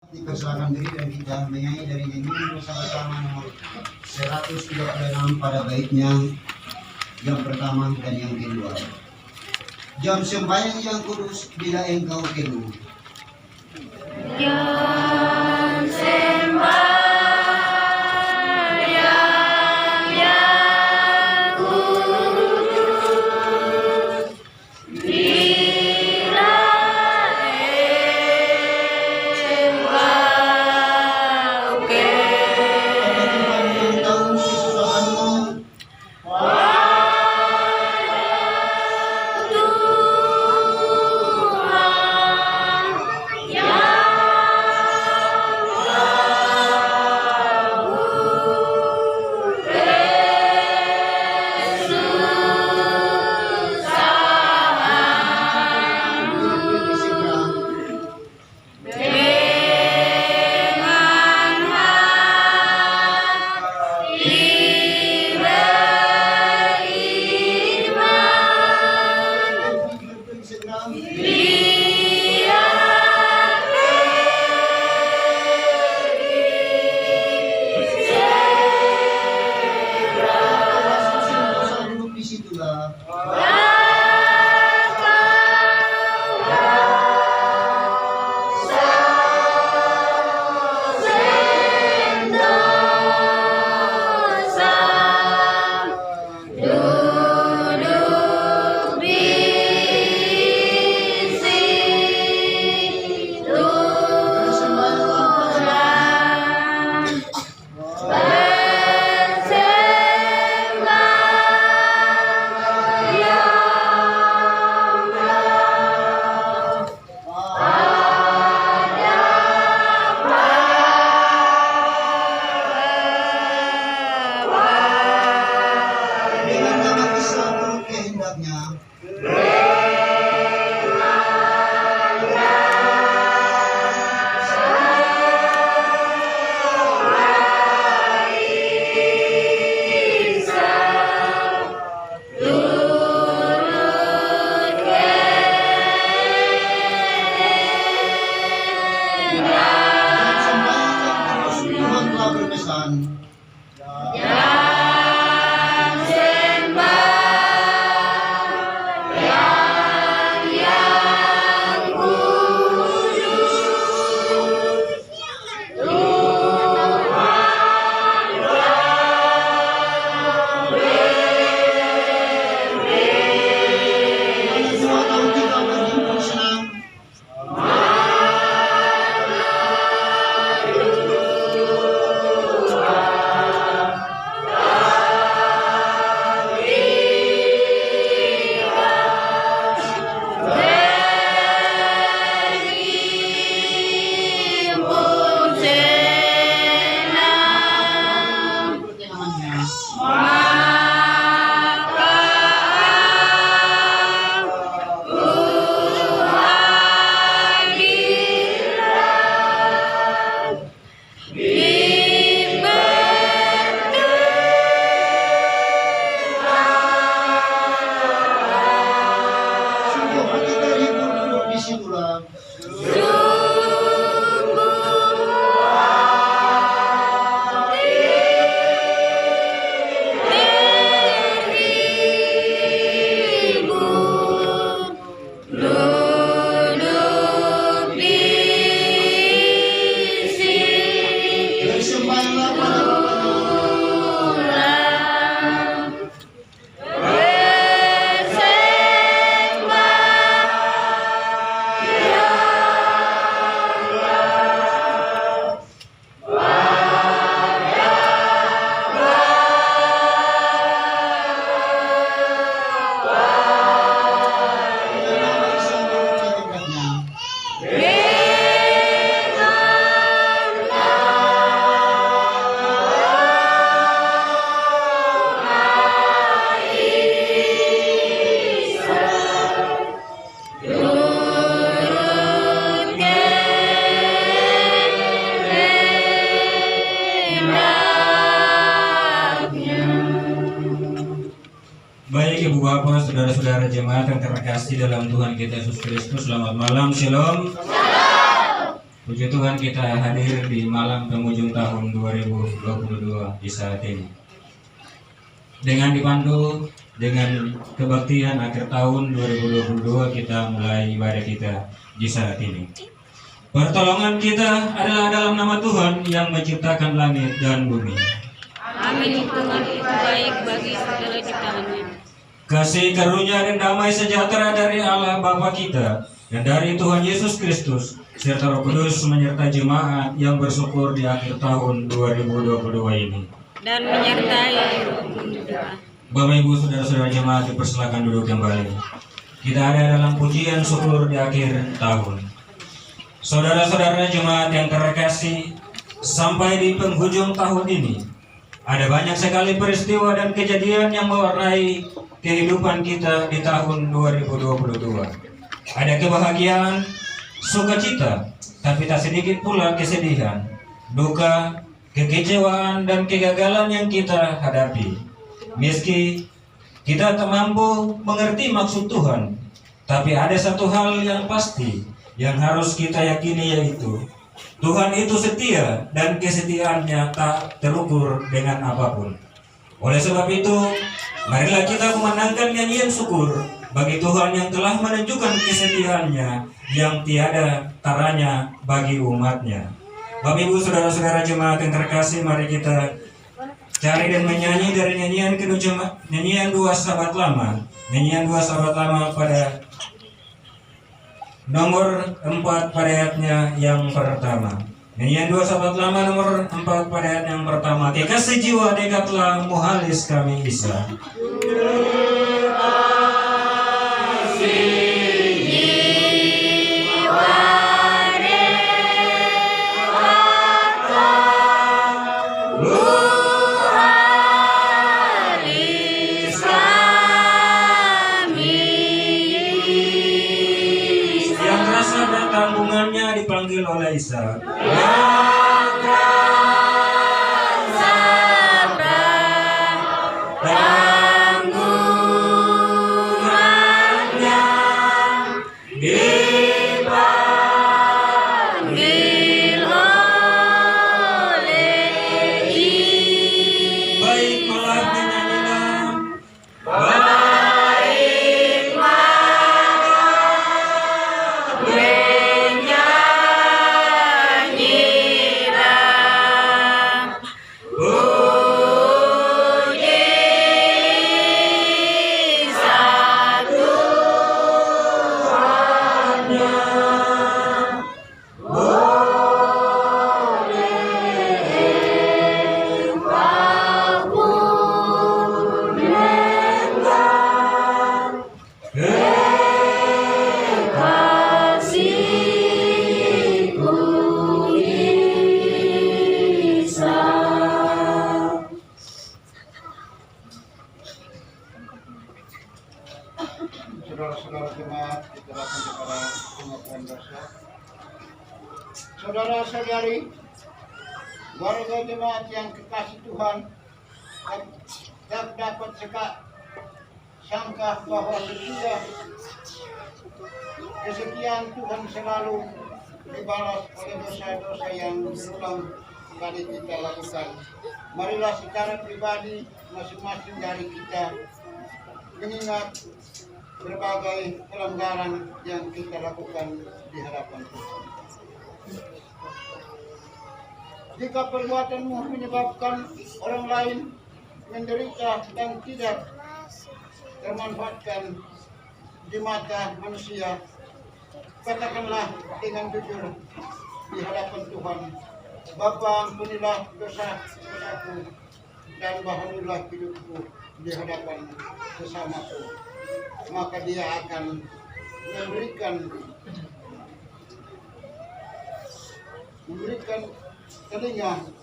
Dipersilakan diri dan kita menyanyi dari nyanyian bersama-sama nomor 136 pada baitnya yang pertama dan yang kedua. Jam sembahyang yang kudus bila engkau teguh. Jam sembahyang yang kudus bila engkau Tuhan yang tahu kesusahanmu, Baik Ibu Bapak, saudara-saudara jemaat yang terkasih dalam Tuhan kita Yesus Kristus, selamat malam, Shalom. Puji Tuhan, kita hadir di malam penghujung tahun 2022 di saat ini. Dengan dipandu dengan kebaktian akhir tahun 2022, kita mulai ibadah kita di saat ini. Pertolongan kita adalah dalam nama Tuhan yang menciptakan langit dan bumi. Amin. Tuhan itu baik bagi segala ciptaannya. Kasih karunia dan damai sejahtera dari Allah Bapa kita dan dari Tuhan Yesus Kristus serta Roh Kudus menyertai jemaat yang bersyukur di akhir tahun 2022 ini. Dan menyertai ruhmu juga. Bapak Ibu saudara-saudara jemaat dipersilakan duduk kembali. Kita ada dalam pujian syukur di akhir tahun. Saudara-saudara jemaat yang terkasih, sampai di penghujung tahun ini ada banyak sekali peristiwa dan kejadian yang mewarnai kehidupan kita di tahun 2022. Ada kebahagiaan, sukacita, tapi tak sedikit pula kesedihan, duka, kekecewaan, dan kegagalan yang kita hadapi. Meski kita tak mampu mengerti maksud Tuhan, tapi ada satu hal yang pasti yang harus kita yakini, yaitu Tuhan itu setia dan kesetiaannya tak terukur dengan apapun. Oleh sebab itu, marilah kita memandangkan nyanyian syukur bagi Tuhan yang telah menunjukkan kesetiaannya yang tiada taranya bagi umatnya. Bapak Ibu saudara-saudara jemaat yang terkasih, mari kita cari dan menyanyi dari nyanyian dua sahabat lama. Nyanyian dua sahabat lama pada nomor 4 pada ayatnya yang pertama. Nyanyian dua sahabat lama nomor 4 pada ayat yang pertama. Kekasih jiwa dekatlah muhalis kami Isa. Dipanggil oleh Isa. Saudara-saudara jemaat, kita datang kepada pengakuan dosa. Saudara-saudari, warga jemaat yang kekasih Tuhan, tak dapat sangka bahwa kesekian Tuhan selalu dibalas oleh dosa-dosa yang berulang kali kita lakukan. Marilah secara pribadi masing-masing dari kita mengingat berbagai pelanggaran yang kita lakukan di hadapan Tuhan. Jika perbuatanmu menyebabkan orang lain menderita dan tidak termanfaatkan di mata manusia, katakanlah dengan jujur di hadapan Tuhan, Bapa, ampunilah dosa-dosaku dan bahululah hidupku di hadapan sesamaku. Maka dia akan memberikan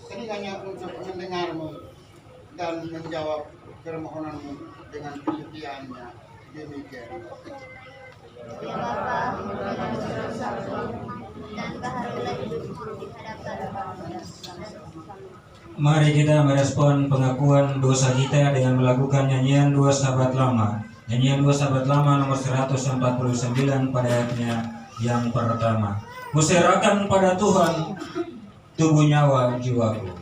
telinganya untuk mendengarmu dan menjawab permohonanmu dengan kesetiaannya. Demikian. Ya Bapa, ampunilah dosa-dosaku dan baharulah hidupku di hadapan Mari kita merespon pengakuan dosa kita dengan melakukan nyanyian dua sahabat lama. Nyanyian dua sahabat lama nomor 149 pada ayatnya yang pertama. kuserahkan pada Tuhan tubuh nyawa jiwaku.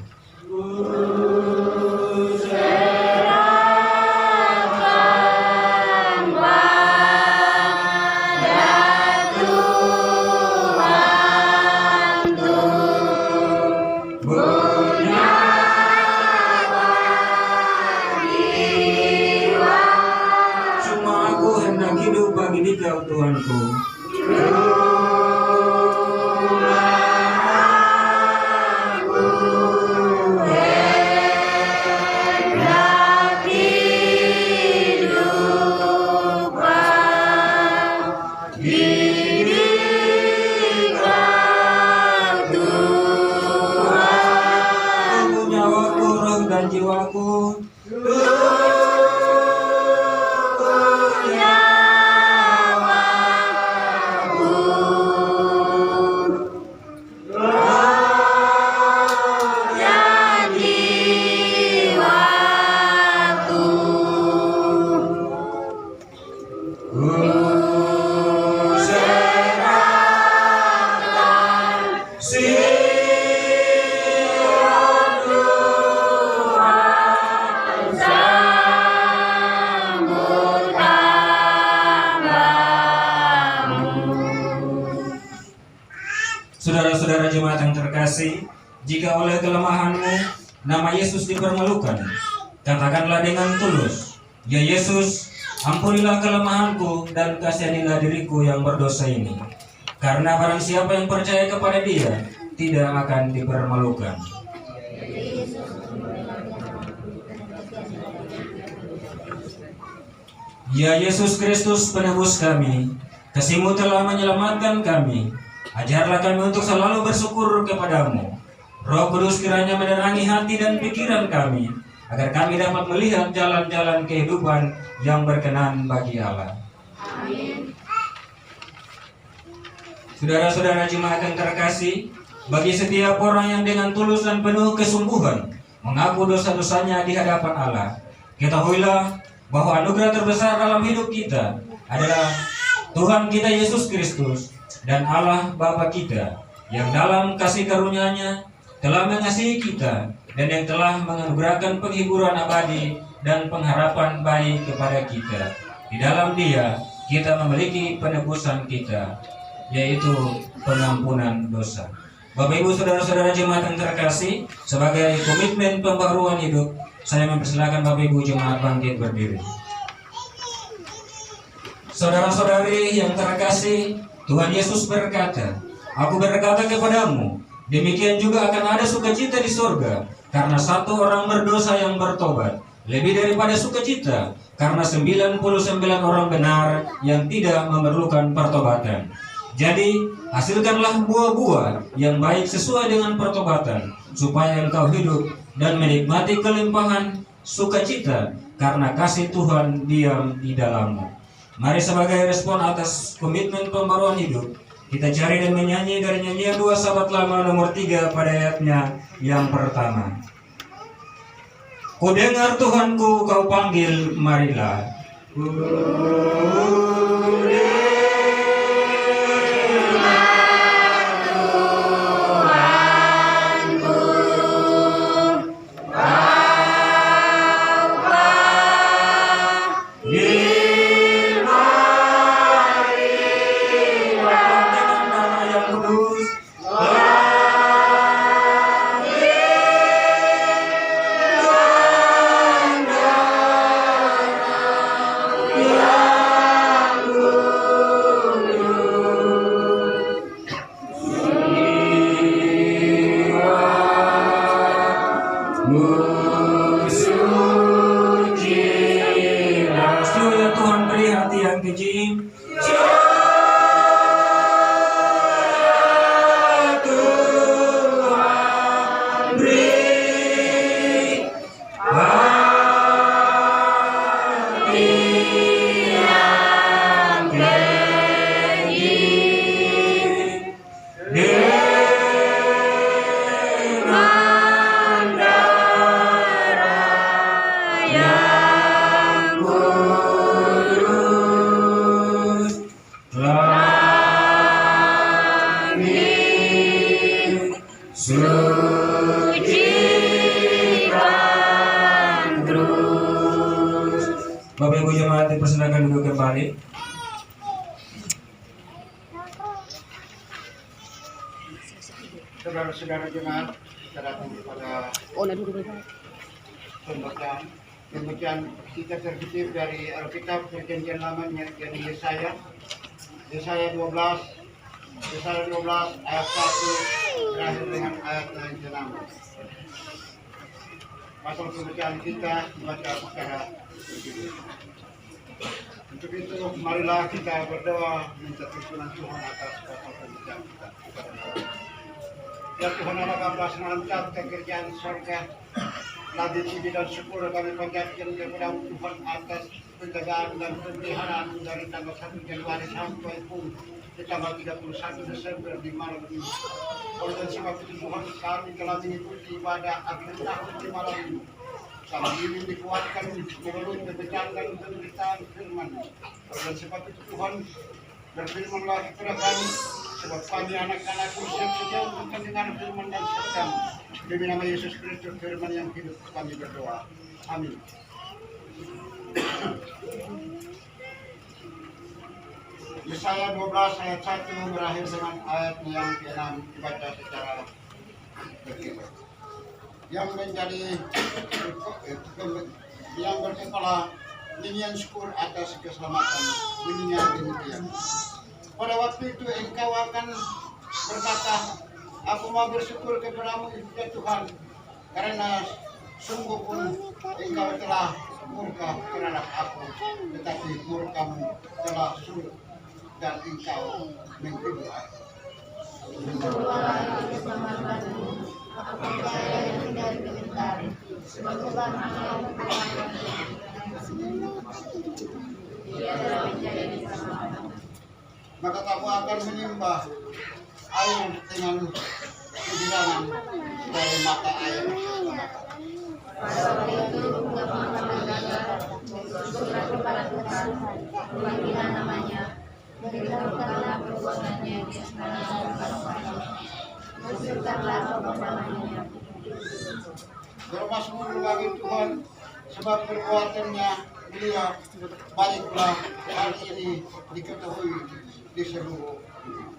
Cuma aku hendak hidup bagi Dikau Tuhanku. Tubuh nyawaku, roh dan jiwaku. Saudara-saudara jemaat yang terkasih, jika oleh kelemahanmu nama Yesus dipermalukan, katakanlah dengan tulus, "Ya Yesus, ampunilah kelemahanku dan kasihanilah diriku yang berdosa ini." Karena barang siapa yang percaya kepada Dia tidak akan dipermalukan. Ya Yesus Kristus penebus kami, kasih-Mu telah menyelamatkan kami. Ajarlah kami untuk selalu bersyukur kepadamu. Roh Kudus kiranya menerangi hati dan pikiran kami, agar kami dapat melihat jalan-jalan kehidupan yang berkenan bagi Allah. Amin. Saudara-saudara jemaat yang terkasih, bagi setiap orang yang dengan tulus dan penuh kesungguhan mengaku dosa-dosanya di hadapan Allah, ketahuilah bahwa anugerah terbesar dalam hidup kita adalah Tuhan kita Yesus Kristus dan Allah Bapa kita, yang dalam kasih karunia-Nya telah mengasihi kita dan yang telah menganugerahkan penghiburan abadi dan pengharapan baik kepada kita. Di dalam Dia kita memiliki penebusan kita, yaitu pengampunan dosa. Bapak Ibu saudara-saudara jemaat yang terkasih, sebagai komitmen pembaharuan hidup, saya mempersilakan Bapak Ibu jemaat bangkit berdiri. Saudara-saudari yang terkasih, Tuhan Yesus berkata, "Aku berkata kepadamu, demikian juga akan ada sukacita di surga karena satu orang berdosa yang bertobat, lebih daripada sukacita karena 99 orang benar yang tidak memerlukan pertobatan. Jadi, hasilkanlah buah-buah yang baik sesuai dengan pertobatan, supaya engkau hidup dan menikmati kelimpahan sukacita karena kasih Tuhan diam di dalammu." Mari sebagai respon atas komitmen pembaruan hidup, kita cari dan menyanyi dari nyanyian 2 Sahabat Lama nomor 3 pada ayatnya yang pertama. Ku dengar Tuhanku kau panggil, marilah. pujikan terus. Bapak Ibu jemaat dipersilakan duduk kembali. Saudara-saudara jemaat, kita datang kepada pembacaan kita terkutip dari Alkitab Perjanjian Lama dari Yesaya 12 ayat 1 terakhir dengan ayat yang ke-6. Pasal pembacaan kita dibaca secara begitu. Untuk itu, marilah kita berdoa minta tuntunan Tuhan atas pasal pembacaan kita. Ya Tuhan Allah Bapa senantiasa kerjaan surga, Nabi puji dan syukur kami panjatkan kepada Tuhan atas penjagaan dan pemeliharaan dari tanggal 1 Januari sampai pun di tanggal 31 Desember di malam ini. Oleh sebab itu Tuhan kami telah mengikuti ibadah akhir tahun di malam ini. Kami ingin dikuatkan melalui pembacaan dan pemberitaan firman. Oleh sebab itu Tuhan berfirmanlah kepada kami, sebab kami anak-anakmu siap sedia untuk mendengar firman dan sabdamu. Demi nama Yesus Kristus firman yang hidup kami berdoa. Amin. Yesaya 12 ayat 1 berakhir dengan ayat yang ke-6 dibaca secara begitu. Yang menjadi yang berkepala nyanyian syukur atas keselamatan bunyinya demikian. Pada waktu itu engkau akan berkata, aku mau bersyukur kepadamu ya Tuhan, karena sungguh pun engkau telah murka terhadap aku, tetapi murkamu telah surut dan engkau menghibur aku. Aku percaya yang tidak diminta, sebab dia telah menjadi diselamatkan. Maka kamu akan menyembah air dengan kebilangan dari mata air. Pada waktu itu, kamu akan berkata, bersyukurlah kepada Tuhan, panggilan namanya, beritahukanlah perbuatannya di antara orang-orang. Bersyukurlah kepada namanya. Bermasmur bagi Tuhan, sebab perbuatannya mulia, baiklah hal ini diketahui di seluruh dunia.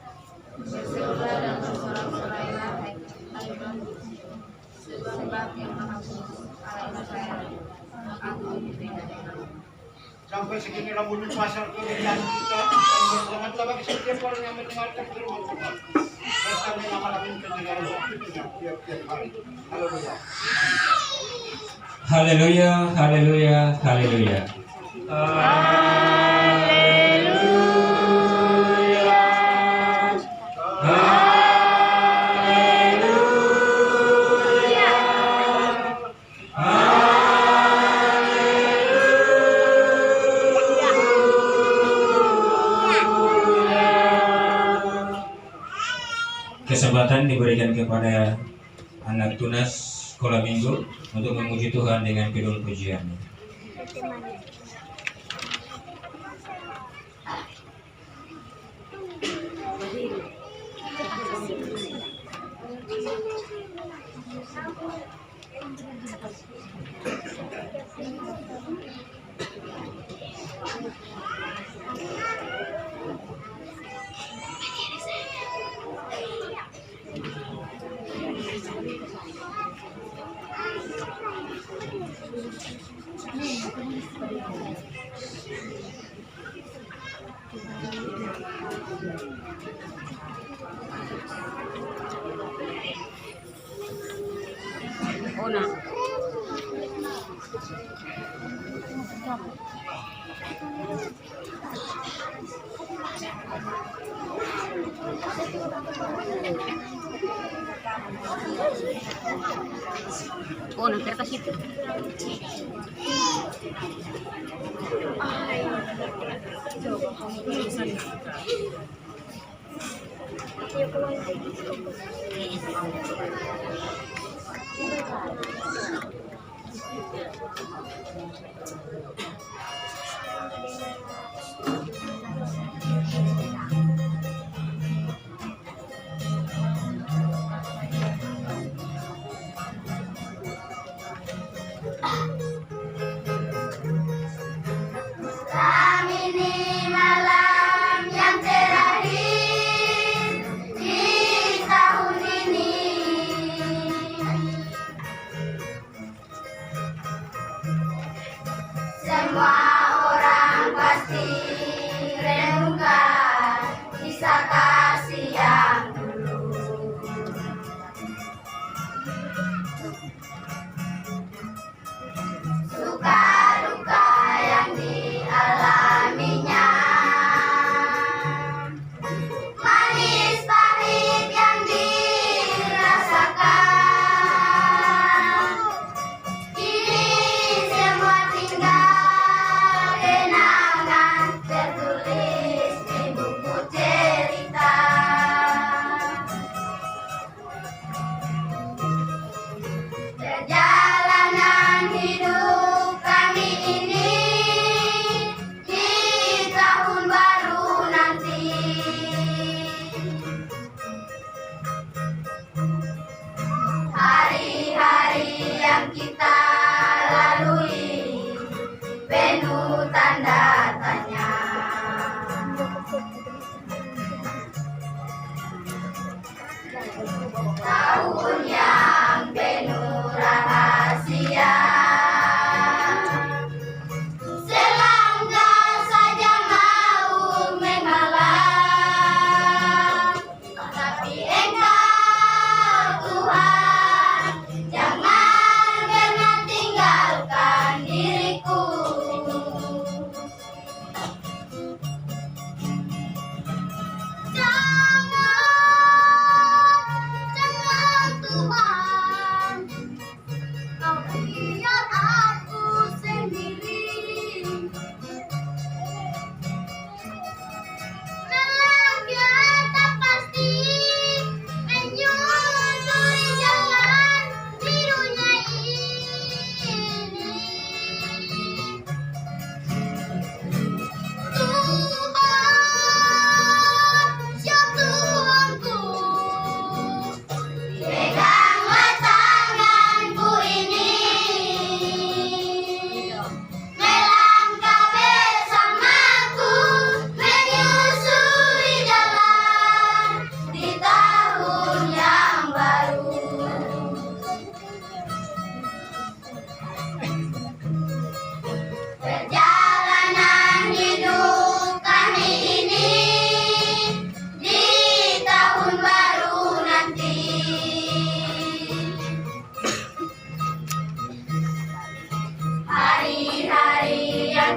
Bersyukurlah dan bersorak-sorailah, hai manusia, sebab yang Maha Kudus, Allah Israel, agung dengan Sampai segini rambut pasal pembacaan kita, dan berselamatlah bagi setiap orang yang mendengarkan firman Tuhan. Serta mengamalkan dengan waktunya tiap-tiap hari. Haleluya. Haleluya, haleluya, haleluya. Kesempatan diberikan kepada anak tunas sekolah minggu untuk memuji Tuhan dengan kidung pujiannya. Oh, ng kertas itu.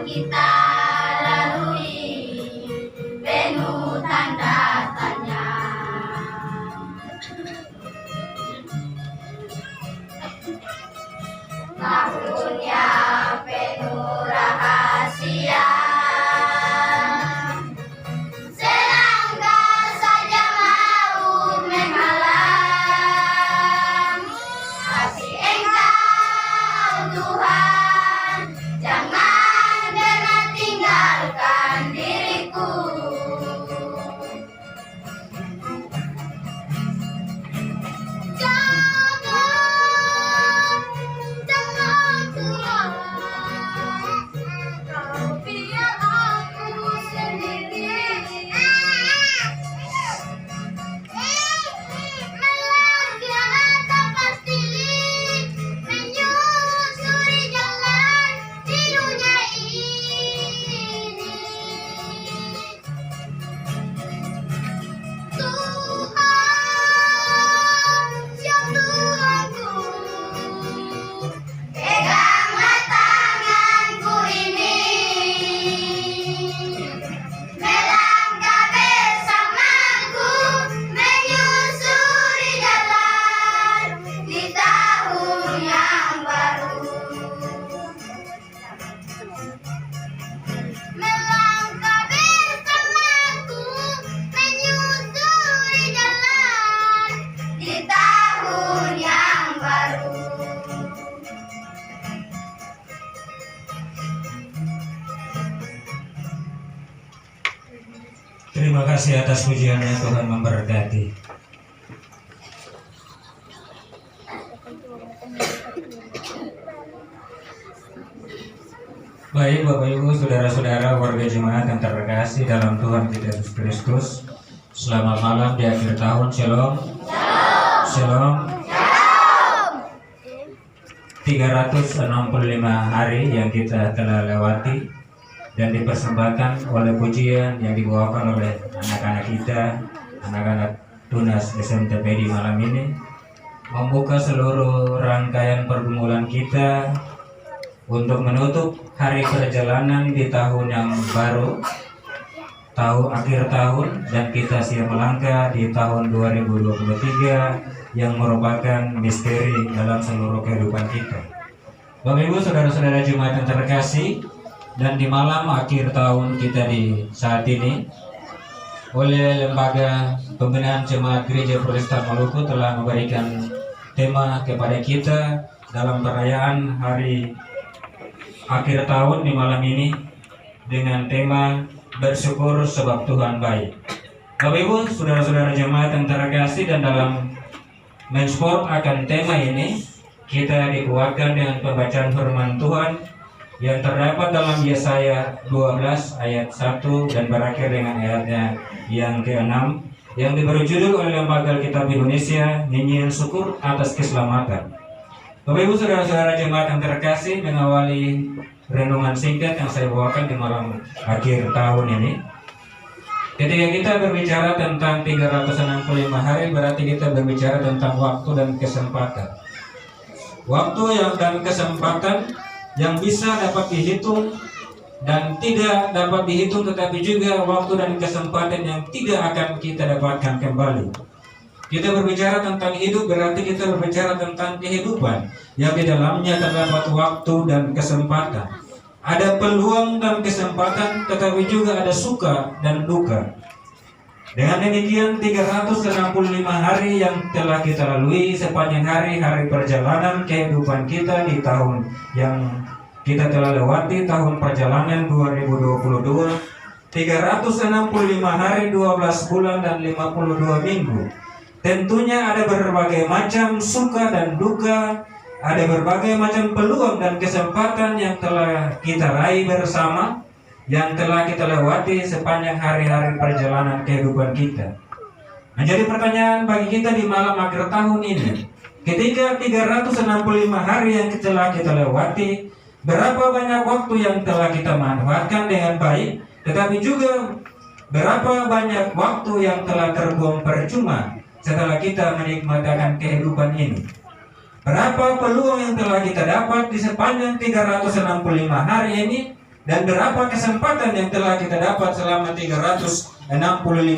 kita lalui penuh tanda tanya. Tahun yang penuh rahasia, selangkah saja mau menghalang. Kasih Engkau Tuhan, jangan pernah tinggalkan diriku. Jangan Tuhan, Kau biar aku sendiri. Melangkah tak pasti, menyusuri jalan di dunia ini. Tuhan, siap Tuhanku, peganglah tanganku ini. Melangkah bersamaku, menyusuri jalan di tahun yang baru. Melangkah bersamaku, menyusuri jalan di tahun yang baru. Terima kasih atas pujiannya, Tuhan memberkati. Baik Bapak Ibu, saudara-saudara, warga jemaat yang terkasih dalam Tuhan kita Yesus Kristus, selamat malam di akhir tahun. Shalom. Shalom. 365 hari yang kita telah lewati dan dipersembahkan oleh pujian yang dibawakan oleh anak-anak kita, anak-anak Tunas SMTP di malam ini, membuka seluruh rangkaian pergumulan kita untuk menutup hari perjalanan di tahun yang baru, akhir tahun, dan kita siap melangkah di tahun 2023 yang merupakan misteri dalam seluruh kehidupan kita. Bapak Ibu, saudara-saudara jemaat yang terkasih, dan di malam akhir tahun kita di saat ini, oleh Lembaga Pembinaan Jemaat Gereja Protestan Maluku telah memberikan tema kepada kita dalam perayaan hari akhir tahun di malam ini dengan tema bersyukur sebab Tuhan baik. Bapak Ibu, saudara-saudara jemaat yang terkasih, dan dalam mensport akan tema ini kita dikuatkan dengan pembacaan firman Tuhan yang terdapat dalam Yesaya 12 ayat 1 dan berakhir dengan ayatnya yang ke-6 yang diberi judul oleh Lembaga Alkitab Indonesia, Nyanyian Syukur Atas Keselamatan. Bapak Ibu, saudara-saudara jemaat yang terkasih, mengawali renungan singkat yang saya bawakan di malam akhir tahun ini. Ketika kita berbicara tentang 365 hari, berarti kita berbicara tentang waktu dan kesempatan. Waktu dan kesempatan yang bisa dapat dihitung dan tidak dapat dihitung, tetapi juga waktu dan kesempatan yang tidak akan kita dapatkan kembali. Kita berbicara tentang hidup, berarti kita berbicara tentang kehidupan yang di dalamnya terdapat waktu dan kesempatan. Ada peluang dan kesempatan, tetapi juga ada suka dan duka. Dengan demikian 365 hari yang telah kita lalui sepanjang hari-hari perjalanan kehidupan kita di tahun yang kita telah lewati, tahun perjalanan 2022, 365 hari, 12 bulan dan 52 minggu. Tentunya ada berbagai macam suka dan duka, ada berbagai macam peluang dan kesempatan yang telah kita raih bersama, yang telah kita lewati sepanjang hari-hari perjalanan kehidupan kita. Menjadi pertanyaan bagi kita di malam akhir tahun ini, ketika 365 hari yang telah kita lewati, berapa banyak waktu yang telah kita manfaatkan dengan baik, tetapi juga berapa banyak waktu yang telah terbuang percuma setelah kita menikmati kehidupan ini. Berapa peluang yang telah kita dapat di sepanjang 365 hari ini, dan berapa kesempatan yang telah kita dapat selama 365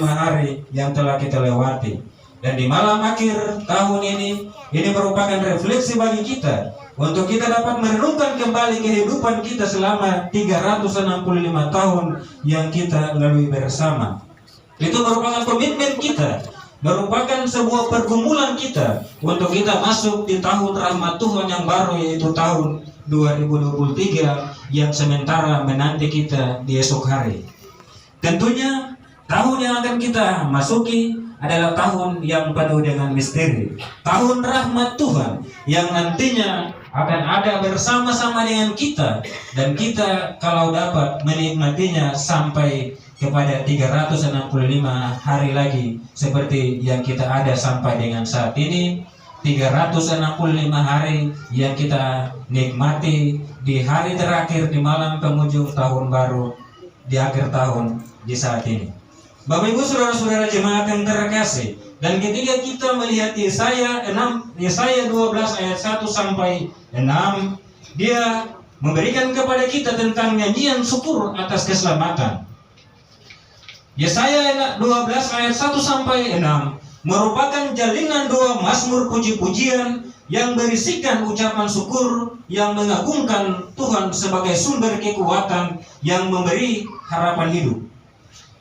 hari yang telah kita lewati. Dan di malam akhir tahun ini merupakan refleksi bagi kita untuk kita dapat merenungkan kembali kehidupan kita selama 365 tahun yang kita lalui bersama. Itu merupakan komitmen kita, merupakan sebuah pergumulan kita untuk kita masuk di tahun rahmat Tuhan yang baru, yaitu tahun 2023 yang sementara menanti kita di esok hari. Tentunya tahun yang akan kita masuki adalah tahun yang penuh dengan misteri, tahun rahmat Tuhan yang nantinya akan ada bersama-sama dengan kita, dan kita kalau dapat menikmatinya sampai kepada 365 hari lagi seperti yang kita ada sampai dengan saat ini. 365 hari yang kita nikmati di hari terakhir di malam penghujung tahun baru di akhir tahun di saat ini. Bapak Ibu saudara-saudara jemaat yang terkasih, dan ketika kita melihat Yesaya 12 ayat 1 sampai 6, dia memberikan kepada kita tentang nyanyian syukur atas keselamatan. Yesaya 12 ayat 1 sampai 6 merupakan jalinan doa mazmur puji-pujian yang berisikan ucapan syukur yang mengagungkan Tuhan sebagai sumber kekuatan yang memberi harapan hidup.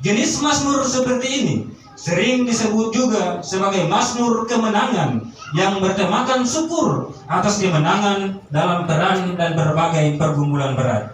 Jenis mazmur seperti ini sering disebut juga sebagai mazmur kemenangan yang bertemakan syukur atas kemenangan dalam perang dan berbagai pergumulan berat.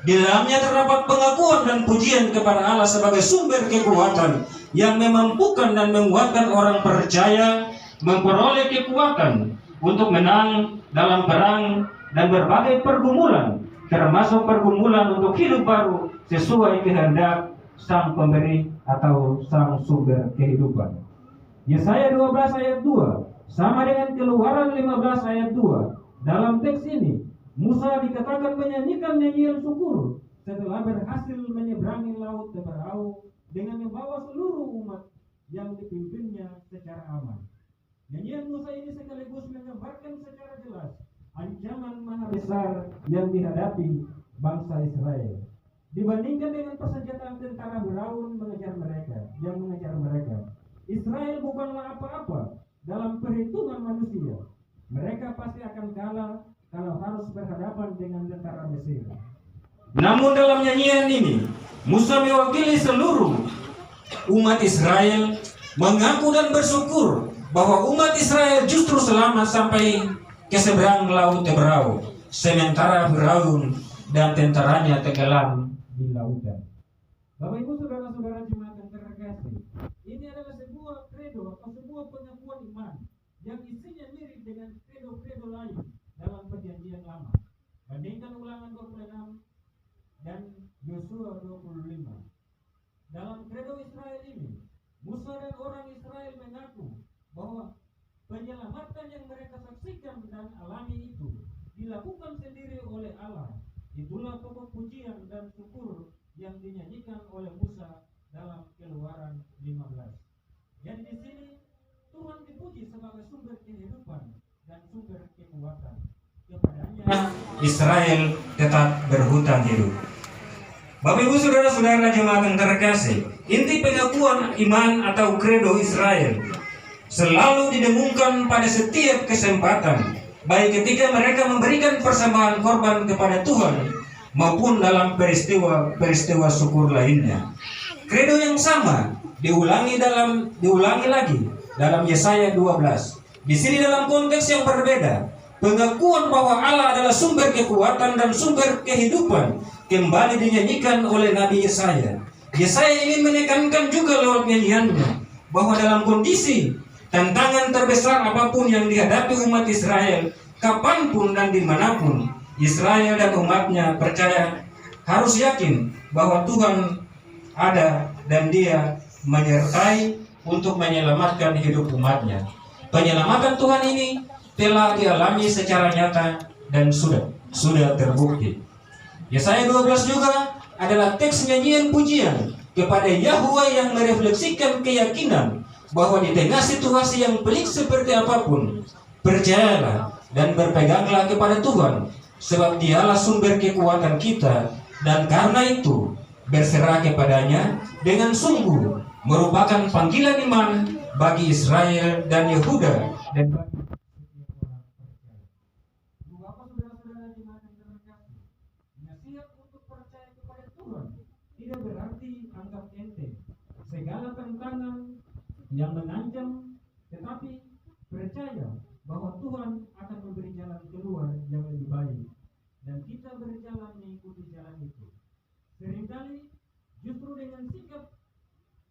Di dalamnya terdapat pengakuan dan pujian kepada Allah sebagai sumber kekuatan yang memampukan dan menguatkan orang percaya memperoleh kekuatan untuk menang dalam perang dan berbagai pergumulan, termasuk pergumulan untuk hidup baru sesuai kehendak Sang Pemberi atau Sang Sumber kehidupan. Yesaya 12 ayat 2 sama dengan Keluaran 15 ayat 2. Dalam teks ini Musa dikatakan menyanyikan nyanyian syukur setelah berhasil menyeberangi laut Teberau dengan membawa seluruh umat yang dipimpinnya secara aman. Nyanyian Musa ini sekaligus menggambarkan secara jelas ancaman maha besar yang dihadapi bangsa Israel. Dibandingkan dengan persenjataan tentara Firaun yang mengejar mereka, Israel bukanlah apa-apa dalam perhitungan manusia. Mereka pasti akan kalah kalau harus berhadapan dengan tentara Mesir. Namun dalam nyanyian ini, Musa mewakili seluruh umat Israel mengaku dan bersyukur bahwa umat Israel justru selamat sampai ke seberang laut Teberau, sementara Firaun dan tentaranya tenggelam di lautan. Bapak Ibu saudara-saudara jemaat yang terkasih, ini adalah sebuah kredo atau sebuah pengakuan iman yang isinya mirip dengan kredo-kredo lain dalam perjanjian lama. Bandingkan Ulangan 26 dan Yosua 25. Dalam kredo Israel ini, Musa dan orang Israel mengaku bahwa penyelamatan yang mereka saksikan dan alami itu dilakukan sendiri oleh Allah. Itulah pokok pujian dan syukur yang dinyanyikan oleh Musa dalam Keluaran 15. Jadi di sini Tuhan dipuji sebagai sumber kehidupan dan sumber kekuatan. Kepadanya Israel tetap berhutang hidup. Bapak Ibu saudara-saudara jemaat yang terkasih, inti pengakuan iman atau kredo Israel selalu didengungkan pada setiap kesempatan, baik ketika mereka memberikan persembahan korban kepada Tuhan maupun dalam peristiwa syukur lainnya. Kredo yang sama diulangi lagi dalam Yesaya 12. Di sini dalam konteks yang berbeda, pengakuan bahwa Allah adalah sumber kekuatan dan sumber kehidupan kembali dinyanyikan oleh Nabi Yesaya. Yesaya ingin menekankan juga lewat nyanyiannya bahwa dalam kondisi tantangan terbesar apapun yang dihadapi umat Israel, kapanpun dan dimanapun, Israel dan umatnya percaya, harus yakin bahwa Tuhan ada dan Dia menyertai untuk menyelamatkan hidup umatnya. Penyelamatan Tuhan ini telah dialami secara nyata dan sudah terbukti. Yesaya 12 juga adalah teks nyanyian pujian kepada Yahweh yang merefleksikan keyakinan bahwa di tengah situasi yang pelik seperti apapun, percayalah dan berpeganglah kepada Tuhan, sebab Dialah sumber kekuatan kita dan karena itu berserah kepadanya dengan sungguh merupakan panggilan iman bagi Israel dan Yehuda dan bagi setiap orang percaya. Bapak saudara-saudara jemaat yang terkasih, nasihat untuk percaya kepada Tuhan tidak berarti anggap enteng segala tantangan yang mengancam, tetapi percaya bahwa Tuhan akan memberi jalan keluar yang lebih baik dan kita berjalan mengikuti jalan itu. Seringkali justru dengan sikap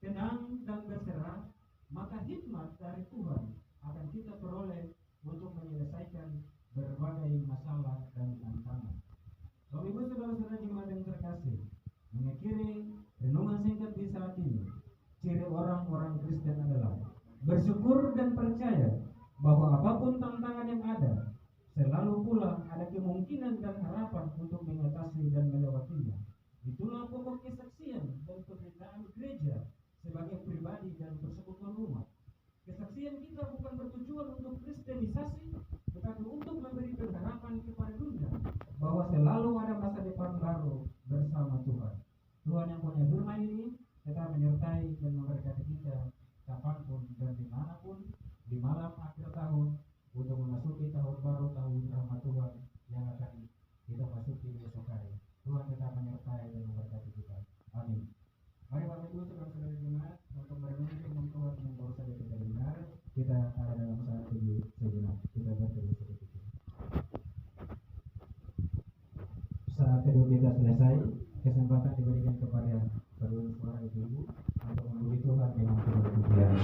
tenang dan berserah, maka hikmat dari Tuhan akan kita peroleh untuk menyelesaikan berbagai masalah dan tantangan. Bapak Ibu saudara-saudara jemaat yang terkasih, mengakhiri renungan singkat di saat ini, ciri orang-orang Kristen adalah bersyukur dan percaya bahwa apapun tantangan yang ada, selalu pula ada kemungkinan dan harapan untuk mengatasi dan melewatinya. Itulah pokok kesaksian dan pemberitaan gereja sebagai pribadi dan persekutuan umat. Kesaksian kita bukan bertujuan untuk kristenisasi, tetapi untuk memberi pengharapan kepada dunia bahwa selalu ada masa depan baru bersama Tuhan. Tuhan yang punya firman ini tetap menyertai dan memberkati kita kapanpun dan dimanapun di malam akhir tahun untuk memasuki tahun baru, tahun rahmat Tuhan yang akan kita masuki besok hari. Tuhan tetap menyertai dan memberkati kita. Amin. Mari Bapak Ibu saudara-saudara jemaat untuk merenungi firman Tuhan yang baru saja kita dengar, kita ada dalam saat teduh sejenak. Kita berteduh sedikit. Saat teduh kita selesai, kesempatan diberikan kepada kedua suara ibu untuk memuji Tuhan dengan penuh pujian.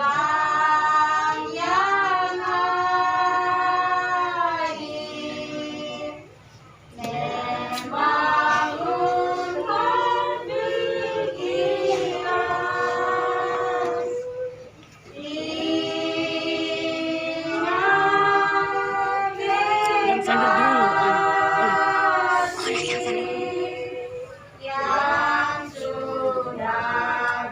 Malam yang hadir membangunkan pikiran, ingat deklarasi yang sudah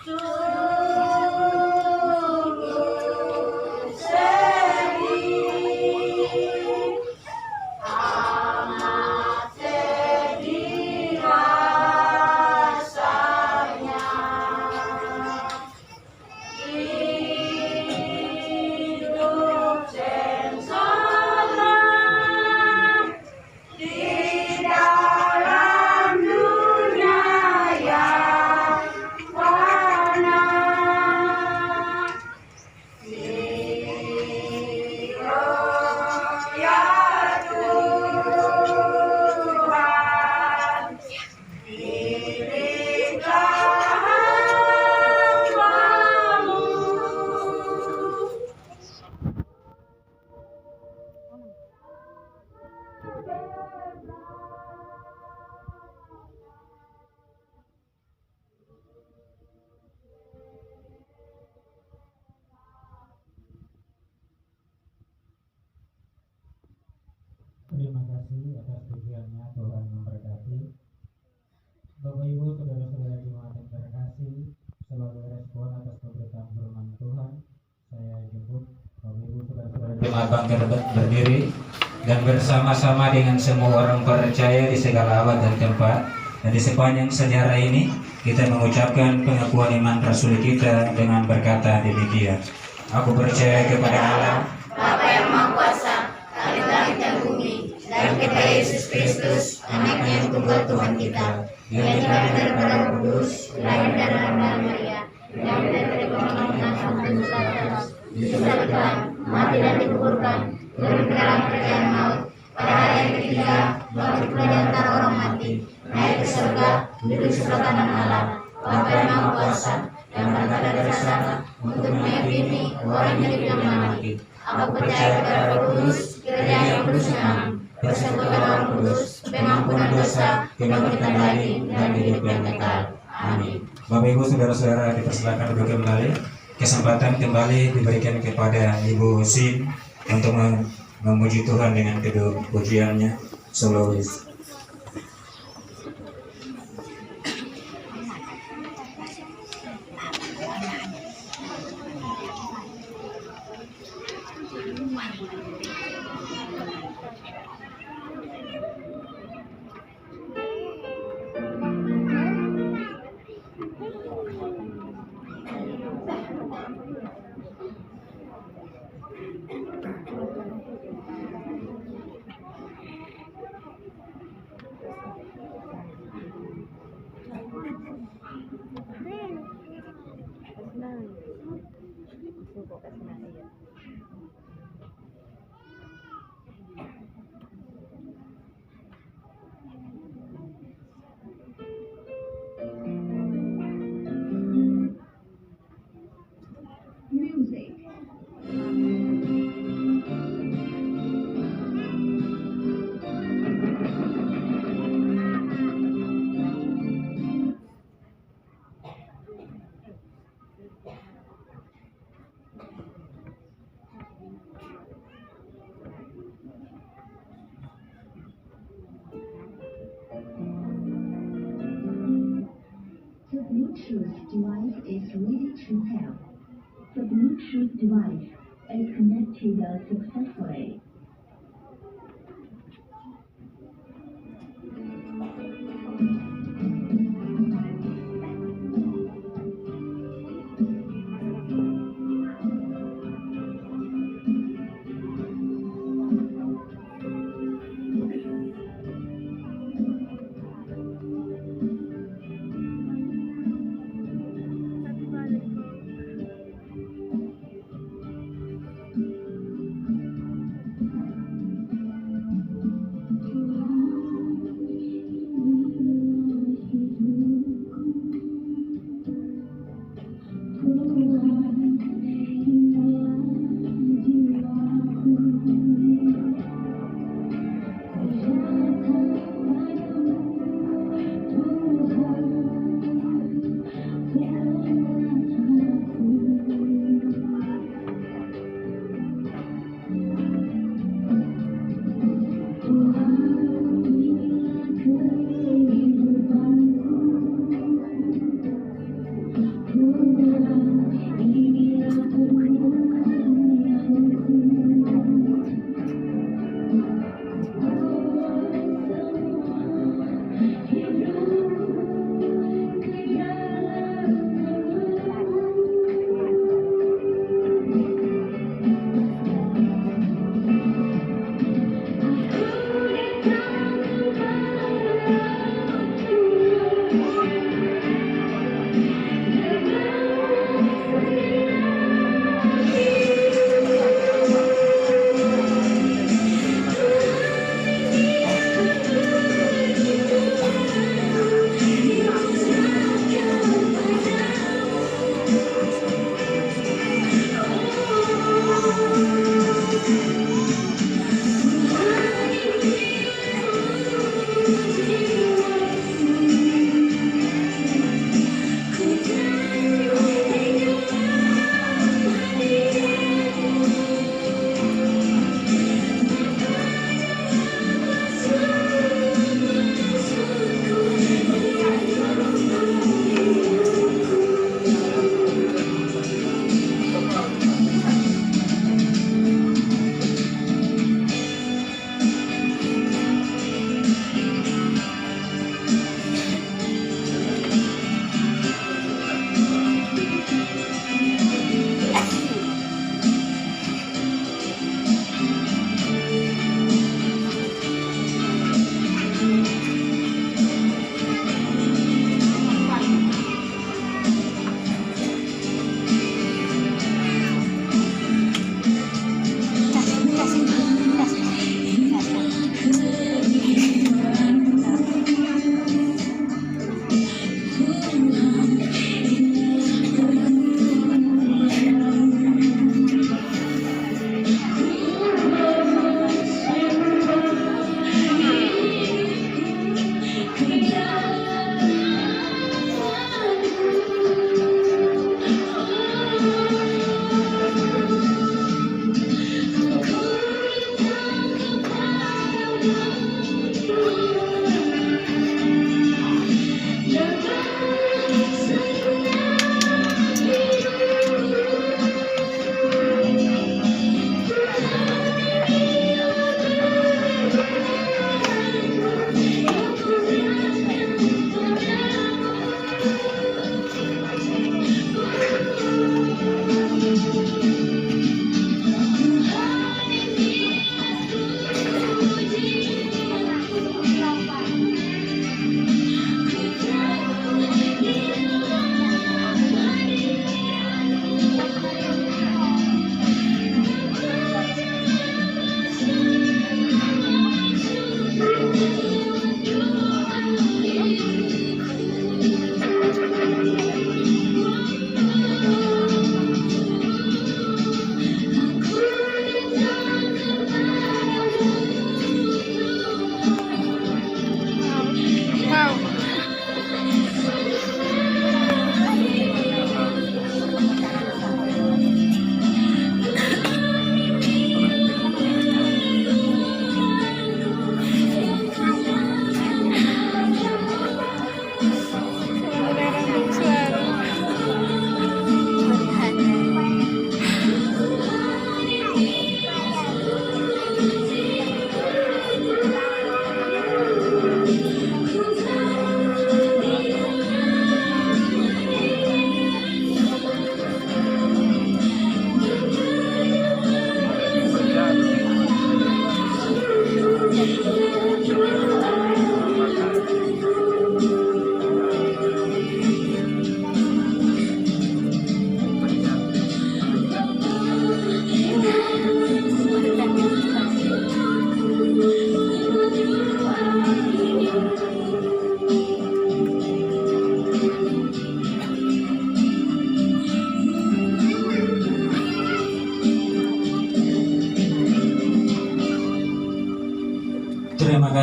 Sungguh sedih, amat sedih rasanya. Hidup sengsara di dalam dunia yang fana. Ya Tuhan, pilihlah hamba-Mu. Terima kasih atas pujiannya, Tuhan memberkati. Bapak Ibu, saudara-saudara jemaat yang terkasih, sebagai respon atas pemberitaan firman Tuhan, saya jemput Bapak Ibu, saudara-saudara jemaat bangkit berdiri dan bersama-sama dengan semua orang percaya di segala abad dan tempat. Dan di sepanjang sejarah ini, kita mengucapkan pengakuan iman rasul kita dengan berkata demikian. Aku percaya kepada Allah, Bapa yang Maha Kuasa, langit dan bumi, dan kepada Yesus Kristus, anaknya yang tunggal Tuhan kita, yang dilahirkan daripada Roh Kudus, lahir dari Maria, yang daripada pembangunan sampai Pilatus, disalibkan, mati dan dikuburkan, turun ke dalam kerajaan maut, pada hari yang ketiga, bangkit pula di antara orang mati, naik ke surga, duduk sebelah kanan Allah, Bapa yang Maha Kuasa, yang berada dari sana, untuk mengampuni orang yang hidup yang mati. Aku percaya kepada Roh Kudus, gereja yang kudus dan aman, persekutuan Roh Kudus, pengampunan dosa, kebangkitan daging, dan hidup yang kekal. Amin. Bapak Ibu, saudara-saudara, dipersilakan duduk kembali. Kesempatan kembali diberikan kepada Ibu Sin untuk memuji Tuhan dengan kedua pujiannya solois. The Bluetooth device is ready to pair. The Bluetooth device is connected successfully.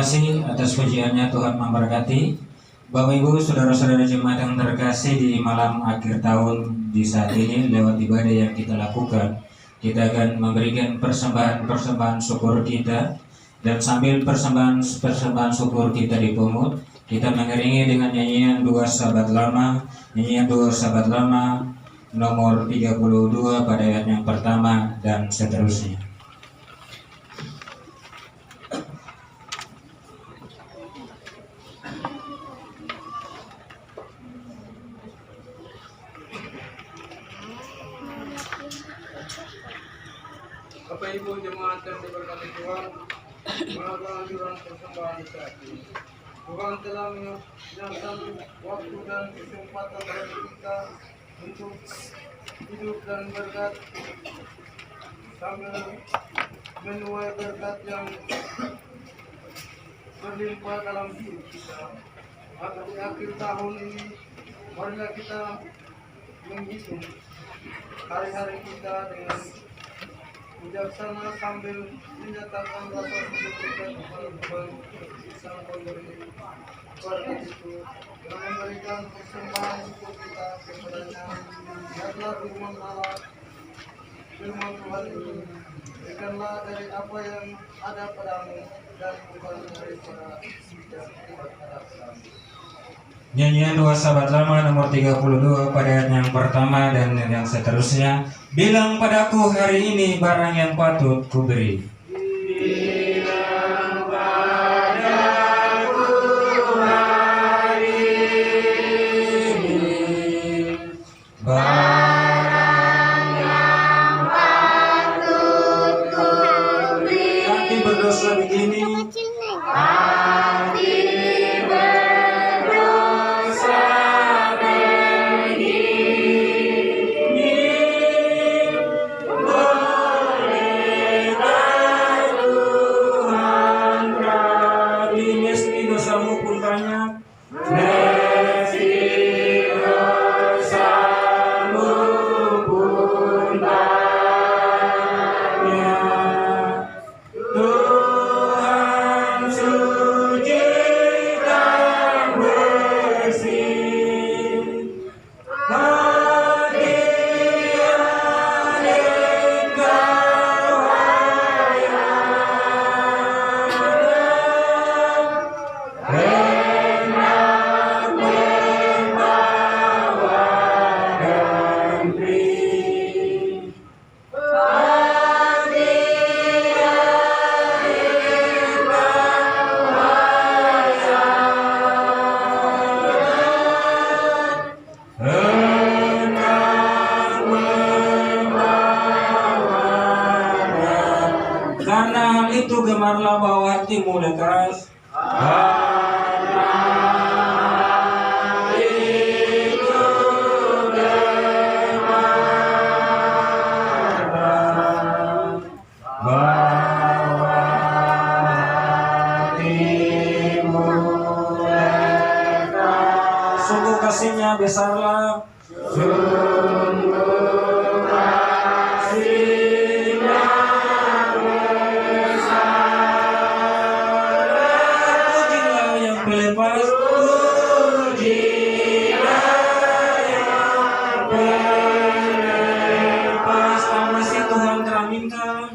kasih atas pujiannya, Tuhan memberkati. Bapak Ibu, saudara-saudara jemaat yang terkasih, di malam akhir tahun di saat ini lewat ibadah yang kita lakukan, kita akan memberikan persembahan syukur kita, dan sambil persembahan syukur kita dipungut, kita mengiringi dengan nyanyian dua sahabat lama nomor 32 pada ayat yang pertama dan seterusnya. Bapak Ibu jemaat yang diberkati Tuhan, melakukan anjuran persembahan di saat ini. Tuhan telah menyatakan waktu dan kesempatan bagi kita untuk hidup dan berkat, sambil menuai berkat yang berlimpah dalam hidup kita. Maka di akhir tahun ini, marilah kita menghitung hari-hari kita dengan bijaksana sambil menyatakan rasa syukur kita kepada Tuhan Sang Pemberi berkat itu, dan memberikan persembahan syukur kita kepadanya. Biarlah firman Allah, firman Tuhan itu, berikanlah dari apa yang ada padamu dan bukan daripada yang tidak ada padamu. Nyanyian dua sahabat lama nomor 32 pada ayat yang pertama dan yang seterusnya. Bilang padaku hari ini barang yang patut kuberi. Bilang padaku hari ini Barang yang patut kuberi. hati berdosa begini, Hati berdosa begini, bolehkah Tuhan berarti meski dosamu pun banyak, meski dosamu pun banyak, Tuhan suci dan bersih. Hadiah Engkau hendak membawa dan beri. Karena hal itu gemarlah bahwa hatimu lekas. Bahwa hatimu lekas. Sungguh kasihnya besarlah. Pujilah yang pelepas, pujilah yang pelepas. Masih Tuhan telah minta.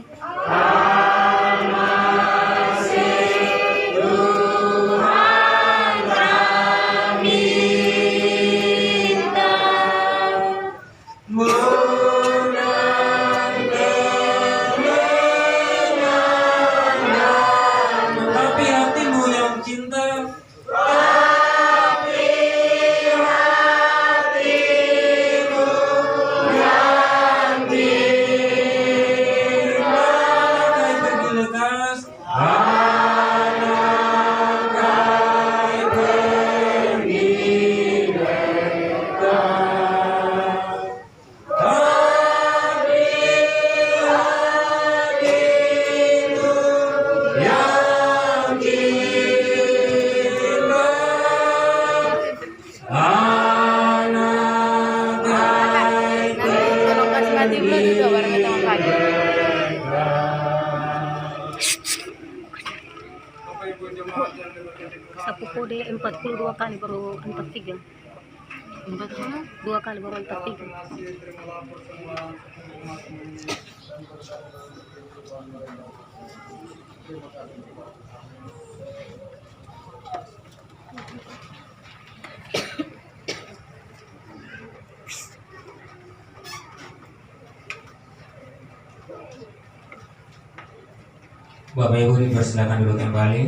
Tapi hatimu yang cinta, Anak pergi lekas, anak pergi lekas. Tapi hatimu yang cinta, anak Tolong kasih mati dulu juga baru kita makan. Bapak Ibu jemaat aku kode 42 kali baru 43. 2 kali baru 43. Terima kasih, terima lapor semua. Umat ini. Terima kasih. Bapak Ibu dipersilakan duduk kembali.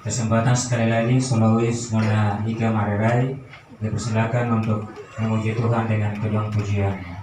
Kesempatan sekali lagi solois Nona Ika Marerai dipersilakan untuk memuji Tuhan dengan kedua pujiannya.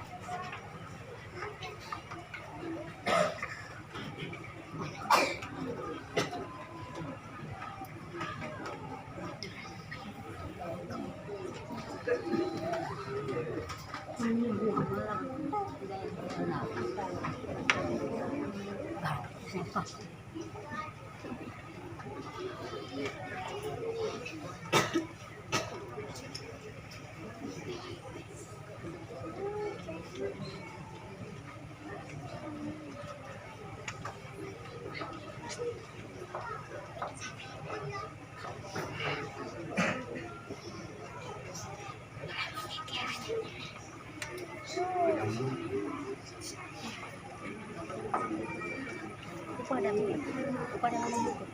Kepada nama buku.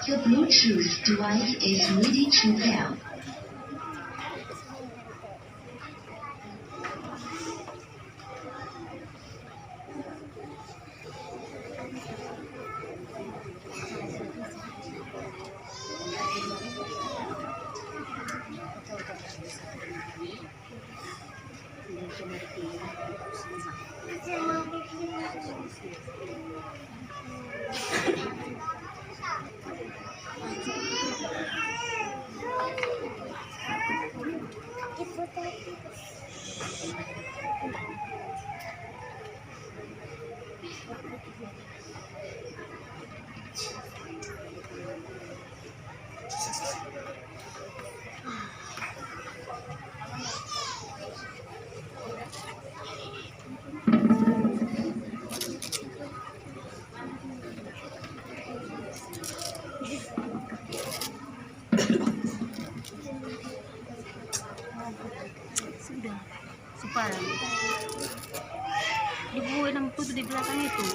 The Bluetooth device is ready to pair. Sudah, separan. Di buku 60 di belakang itu.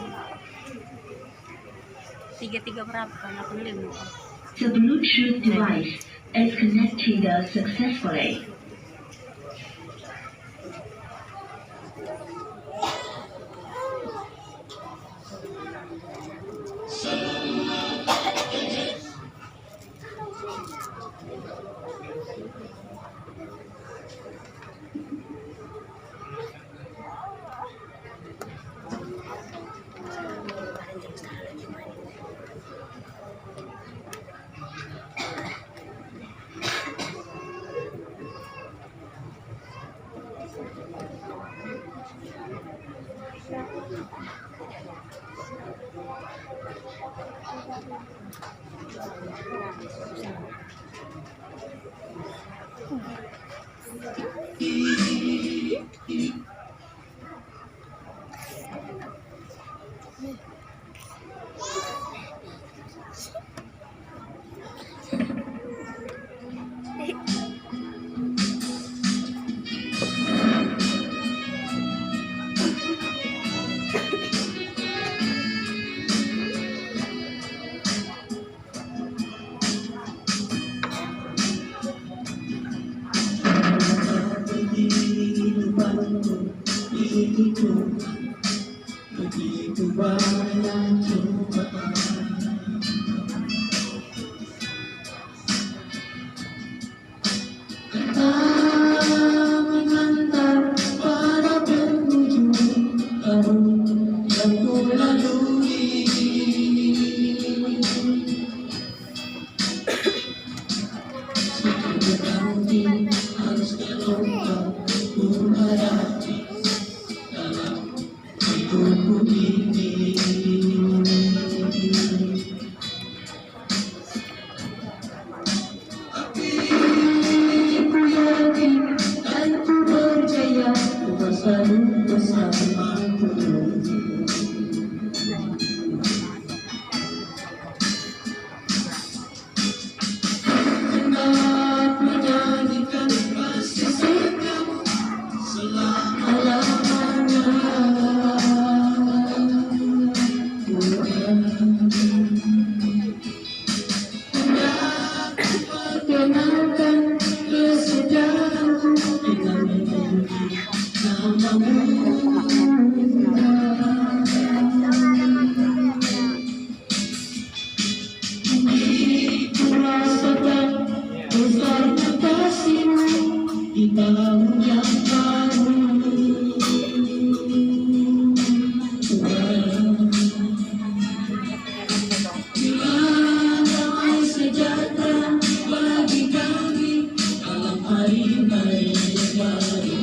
33 berapa kan? 85. The Bluetooth device is connected successfully. selalu bersamaku. Hendak menyanyikan kasih setiamu selama-lamanya. Hendak perkenalkan kesediaanku dengan namamu. Ku rasakan besarnya kasihmu di tahun yang baru. Biar damai sejahtera bagi kami dalam hari-hari yang baru.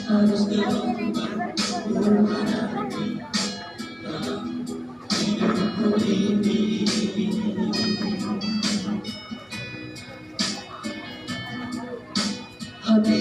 Harus dilakukan hati dalam hidupku ini. Hati